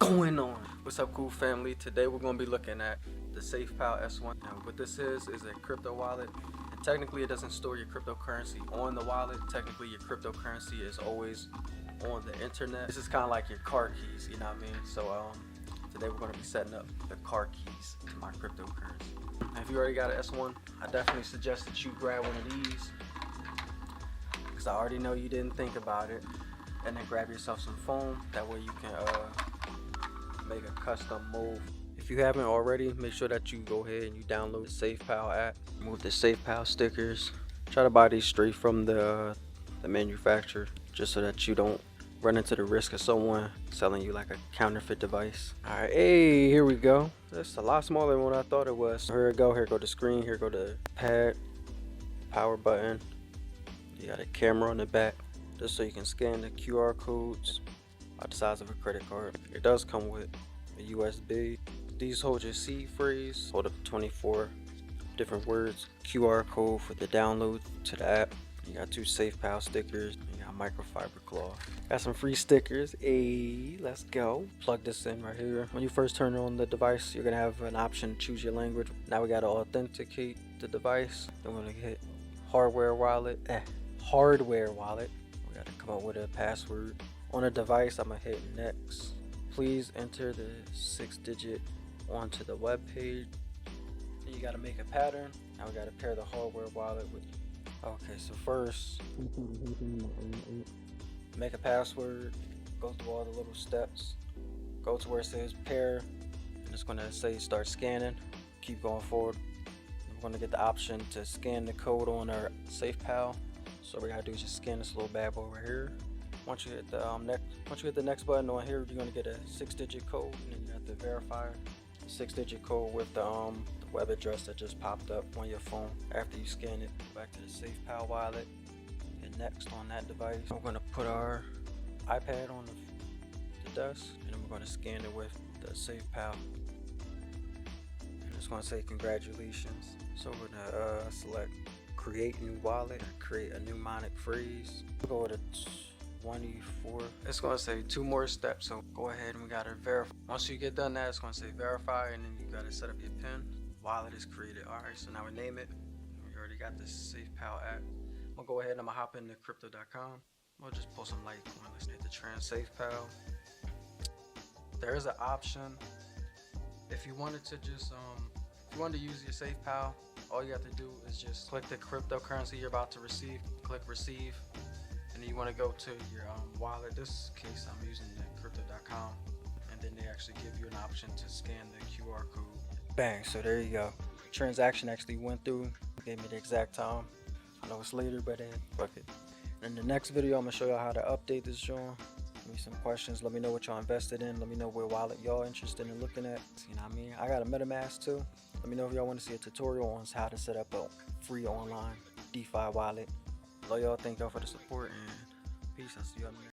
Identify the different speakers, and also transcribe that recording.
Speaker 1: going on? What's up, cool family? Today we're going to be looking at the SafepalS1. And what this is a crypto wallet. And technically it doesn't store your cryptocurrency on the wallet. Technically your cryptocurrency is always on the internet. This is kind of like your car keys, you know what I mean? So today we're going to be setting up the car keys to my cryptocurrency. Now, if you already got an S1, I definitely suggest that you grab one of these, because I already know you didn't think about it. And then grab yourself some foam, that way you can make a custom mold. If you haven't already, make sure that you go ahead and you download the SafepalS app. Remove the SafepalS stickers. Try to buy these straight from the manufacturer, just so that you don't run into the risk of someone selling you like a counterfeit device. Alright, hey, here we go. That's a lot smaller than what I thought it was. Here we go, here go the screen, here go the pad, power button. You got a camera on the back, just so you can scan the QR codes about the size of a credit card. It does come with a USB. These hold your seed phrase, hold up 24 different words. QR code for the download to the app. You got 2 SafepalS stickers. You got microfiber cloth. Got some free stickers. Hey, let's go. Plug this in right here. When you first turn on the device, you're gonna have an option to choose your language. Now we gotta authenticate the device. Then we're gonna hit hardware wallet. Hardware wallet. We gotta come up with a password. On a device, I'm gonna hit next. Please enter the 6-digit onto the web page. Then you gotta make a pattern. Now we gotta pair the hardware wallet with. Okay, so first, make a password. Go through all the little steps. Go to where it says pair, and it's gonna say start scanning. Keep going forward. We're gonna get the option to scan the code on our SafepalS. So what we gotta do is just scan this little bad boy right here. Once you hit the next button on here, you're gonna get a 6-digit code, and then you have to verify the 6-digit code with the web address that just popped up on your phone. After you scan it, go back to the SafepalS wallet, hit next on that device. We're gonna put our iPad on the desk, and then we're gonna scan it with the SafepalS. And it's gonna say congratulations. So we're gonna select create new wallet, create a mnemonic phrase. We'll go with a 24. It's gonna say 2 more steps, so go ahead and we gotta verify. Once you get done that, it's gonna say verify, and then you gotta set up your PIN. Wallet is created. Alright, so now we name it. We already got the SafepalS app. I'm gonna go ahead and I'm gonna hop into crypto.com. We'll just pull some Litecoin. Let's hit the trans SafepalS. There is an option if you wanted to just if you wanted to use your SafepalS, all you have to do is just click the cryptocurrency you're about to receive, click receive, and then you want to go to your wallet. This case I'm using the crypto.com, and then they actually give you an option to scan the QR code. Bang, so there you go. Transaction actually went through, gave me the exact time. I know it's later, but fuck it. In the next video, I'm gonna show y'all how to update this joint. Give me some questions, let me know what y'all invested in, let me know what wallet y'all interested in looking at. You know what I mean? I got a MetaMask too. Let me know if y'all want to see a tutorial on how to set up a free online DeFi wallet. Love y'all, thank y'all for the support, and peace. I'll see y'all in the next